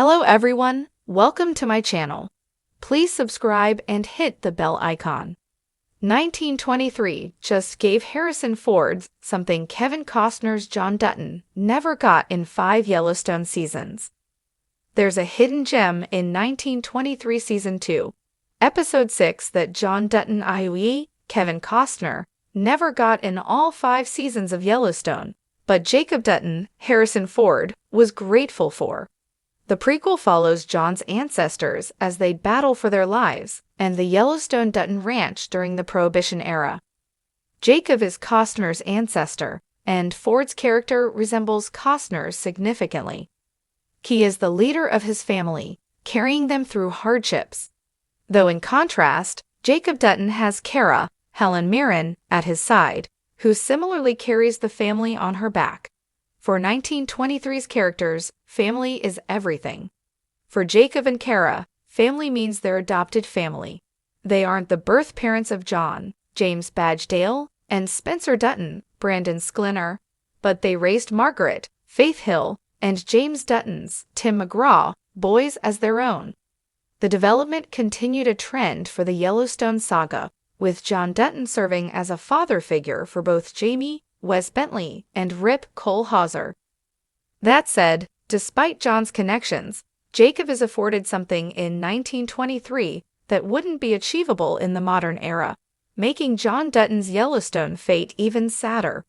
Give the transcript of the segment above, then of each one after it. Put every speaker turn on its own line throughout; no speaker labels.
Hello everyone, welcome to my channel. Please subscribe and hit the bell icon. 1923 just gave Harrison Ford something Kevin Costner's John Dutton never got in 5 Yellowstone seasons. There's a hidden gem in 1923 Season 2, Episode 6 that John Dutton i.e. Kevin Costner never got in all 5 seasons of Yellowstone, but Jacob Dutton, Harrison Ford, was grateful for. The prequel follows John's ancestors as they battle for their lives and the Yellowstone Dutton Ranch during the Prohibition era. Jacob is Costner's ancestor, and Ford's character resembles Costner's significantly. He is the leader of his family, carrying them through hardships. Though in contrast, Jacob Dutton has Kara, Helen Mirren, at his side, who similarly carries the family on her back. For 1923's characters, family is everything. For Jacob and Kara, family means their adopted family. They aren't the birth parents of John, James Badgedale, and Spencer Dutton, Brandon Sklinner, but they raised Margaret, Faith Hill, and James Dutton's, Tim McGraw, boys as their own. The development continued a trend for the Yellowstone saga, with John Dutton serving as a father figure for both Jamie, Wes Bentley, and Rip Cole-Hauser. That said, despite John's connections, Jacob is afforded something in 1923 that wouldn't be achievable in the modern era, making John Dutton's Yellowstone fate even sadder.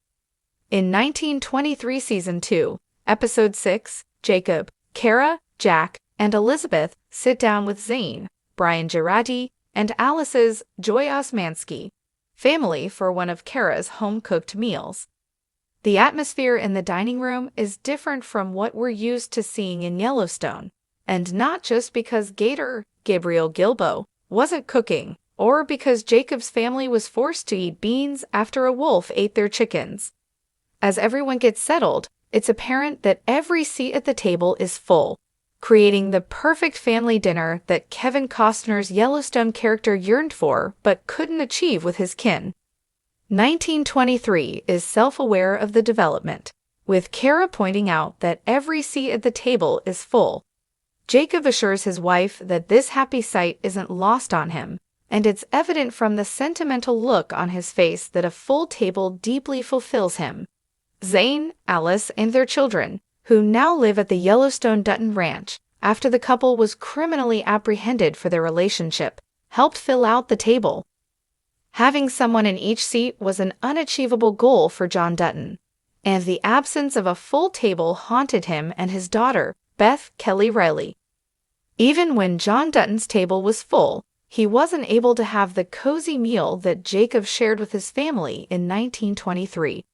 In 1923 Season 2, Episode 6, Jacob, Kara, Jack, and Elizabeth sit down with Zane, Brian Girardi, and Alice's Joy Osmanski family for one of Kara's home-cooked meals. The atmosphere in the dining room is different from what we're used to seeing in Yellowstone, and not just because Gator, Gabriel Gilbo, wasn't cooking, or because Jacob's family was forced to eat beans after a wolf ate their chickens. As everyone gets settled, it's apparent that every seat at the table is full, creating the perfect family dinner that Kevin Costner's Yellowstone character yearned for but couldn't achieve with his kin. 1923 is self-aware of the development, with Kara pointing out that every seat at the table is full. Jacob assures his wife that this happy sight isn't lost on him, and it's evident from the sentimental look on his face that a full table deeply fulfills him. Zane, Alice, and their children, who now live at the Yellowstone Dutton Ranch after the couple was criminally apprehended for their relationship, helped fill out the table. Having someone in each seat was an unachievable goal for John Dutton, and the absence of a full table haunted him and his daughter, Beth Kelly Riley. Even when John Dutton's table was full, he wasn't able to have the cozy meal that Jacob shared with his family in 1923.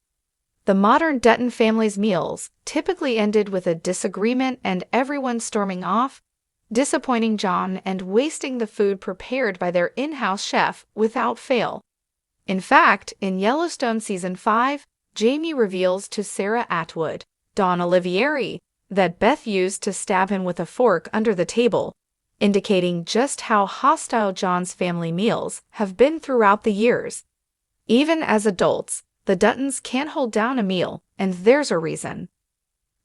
The modern Dutton family's meals typically ended with a disagreement and everyone storming off, disappointing John and wasting the food prepared by their in-house chef without fail. In fact, in Yellowstone Season 5, Jamie reveals to Sarah Atwood, Dawn Olivieri, that Beth used to stab him with a fork under the table, indicating just how hostile John's family meals have been throughout the years. Even as adults, the Duttons can't hold down a meal, and there's a reason.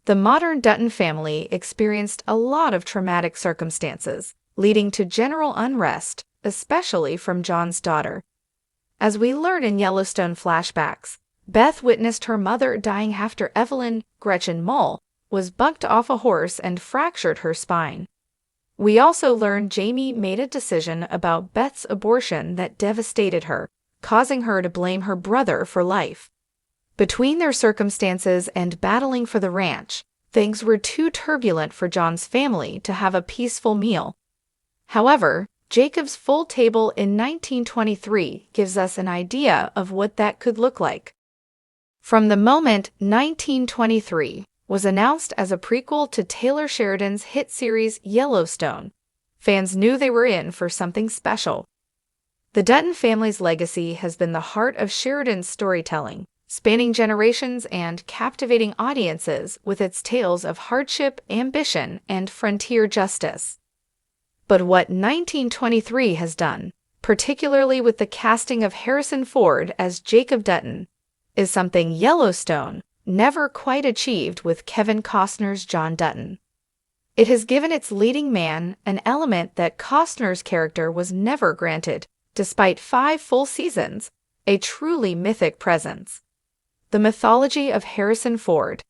The modern Dutton family experienced a lot of traumatic circumstances, leading to general unrest, especially from John's daughter. As we learn in Yellowstone flashbacks, Beth witnessed her mother dying after Evelyn, Gretchen Mull, was bucked off a horse and fractured her spine. We also learn Jamie made a decision about Beth's abortion that devastated her, causing her to blame her brother for life. Between their circumstances and battling for the ranch, things were too turbulent for John's family to have a peaceful meal. However, Jacob's full table in 1923 gives us an idea of what that could look like. From the moment 1923 was announced as a prequel to Taylor Sheridan's hit series Yellowstone, fans knew they were in for something special. The Dutton family's legacy has been the heart of Sheridan's storytelling, spanning generations and captivating audiences with its tales of hardship, ambition, and frontier justice. But what 1923 has done, particularly with the casting of Harrison Ford as Jacob Dutton, is something Yellowstone never quite achieved with Kevin Costner's John Dutton. It has given its leading man an element that Costner's character was never granted, despite 5 full seasons, a truly mythic presence. The mythology of Harrison Ford.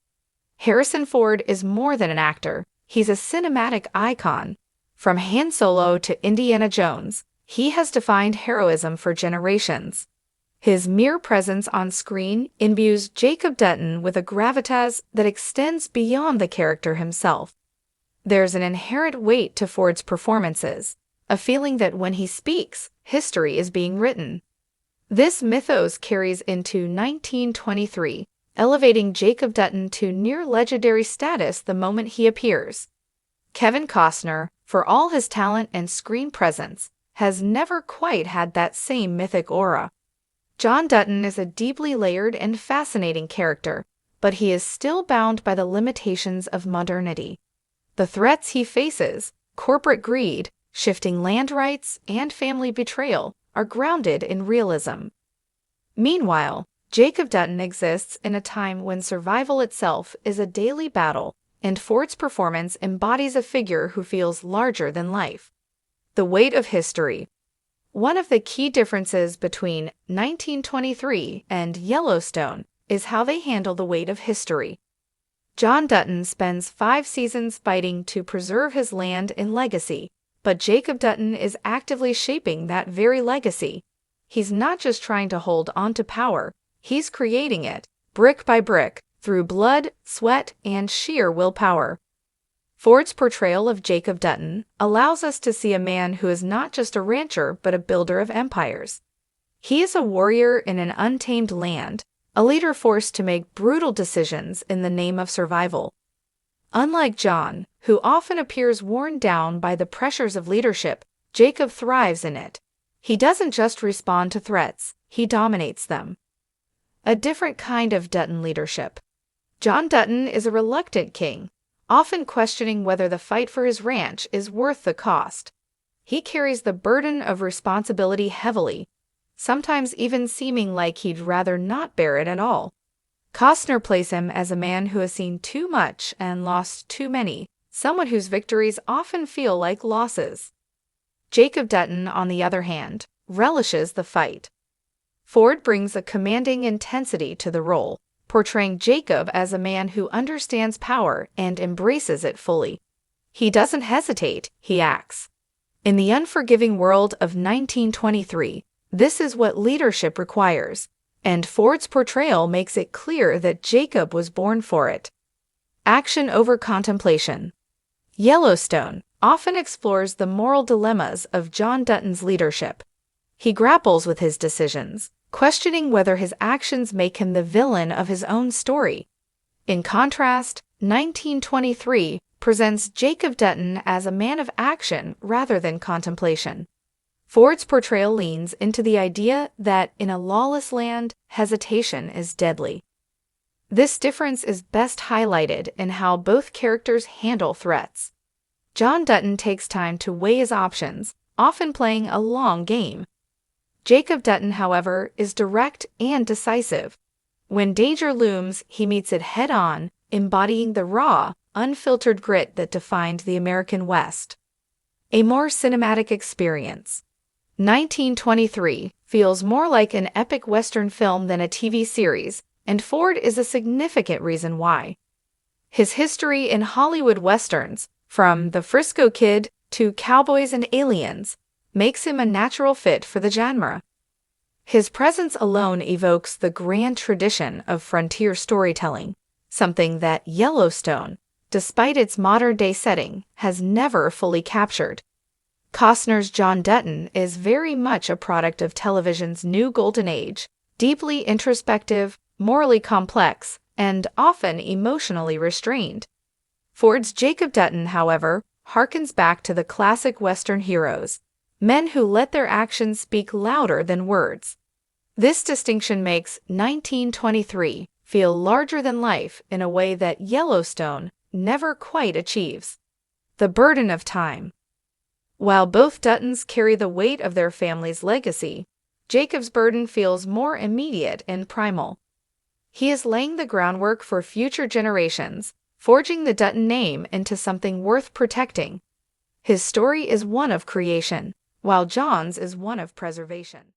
Harrison Ford is more than an actor, he's a cinematic icon. From Han Solo to Indiana Jones, he has defined heroism for generations. His mere presence on screen imbues Jacob Dutton with a gravitas that extends beyond the character himself. There's an inherent weight to Ford's performances, a feeling that when he speaks, history is being written. This mythos carries into 1923, elevating Jacob Dutton to near-legendary status the moment he appears. Kevin Costner, for all his talent and screen presence, has never quite had that same mythic aura. John Dutton is a deeply layered and fascinating character, but he is still bound by the limitations of modernity. The threats he faces, corporate greed, shifting land rights, and family betrayal, are grounded in realism. Meanwhile, Jacob Dutton exists in a time when survival itself is a daily battle, and Ford's performance embodies a figure who feels larger than life. The weight of history. One of the key differences between 1923 and Yellowstone is how they handle the weight of history. John Dutton spends 5 seasons fighting to preserve his land and legacy, but Jacob Dutton is actively shaping that very legacy. He's not just trying to hold on to power, he's creating it, brick by brick, through blood, sweat, and sheer willpower. Ford's portrayal of Jacob Dutton allows us to see a man who is not just a rancher but a builder of empires. He is a warrior in an untamed land, a leader forced to make brutal decisions in the name of survival. Unlike John, who often appears worn down by the pressures of leadership, Jacob thrives in it. He doesn't just respond to threats, he dominates them. A different kind of Dutton leadership. John Dutton is a reluctant king, often questioning whether the fight for his ranch is worth the cost. He carries the burden of responsibility heavily, sometimes even seeming like he'd rather not bear it at all. Costner plays him as a man who has seen too much and lost too many, someone whose victories often feel like losses. Jacob Dutton, on the other hand, relishes the fight. Ford brings a commanding intensity to the role, portraying Jacob as a man who understands power and embraces it fully. He doesn't hesitate, he acts. In the unforgiving world of 1923, this is what leadership requires, and Ford's portrayal makes it clear that Jacob was born for it. Action over contemplation. Yellowstone often explores the moral dilemmas of John Dutton's leadership. He grapples with his decisions, questioning whether his actions make him the villain of his own story. In contrast, 1923 presents Jacob Dutton as a man of action rather than contemplation. Ford's portrayal leans into the idea that in a lawless land, hesitation is deadly. This difference is best highlighted in how both characters handle threats. John Dutton takes time to weigh his options, often playing a long game. Jacob Dutton, however, is direct and decisive. When danger looms, he meets it head-on, embodying the raw, unfiltered grit that defined the American West. A more cinematic experience. 1923 feels more like an epic Western film than a TV series, and Ford is a significant reason why. His history in Hollywood Westerns, from The Frisco Kid to Cowboys and Aliens, makes him a natural fit for the genre. His presence alone evokes the grand tradition of frontier storytelling, something that Yellowstone, despite its modern-day setting, has never fully captured. Costner's John Dutton is very much a product of television's new golden age, deeply introspective, morally complex, and often emotionally restrained. Ford's Jacob Dutton, however, harkens back to the classic Western heroes, men who let their actions speak louder than words. This distinction makes 1923 feel larger than life in a way that Yellowstone never quite achieves. The burden of time. While both Duttons carry the weight of their family's legacy, Jacob's burden feels more immediate and primal. He is laying the groundwork for future generations, forging the Dutton name into something worth protecting. His story is one of creation, while John's is one of preservation.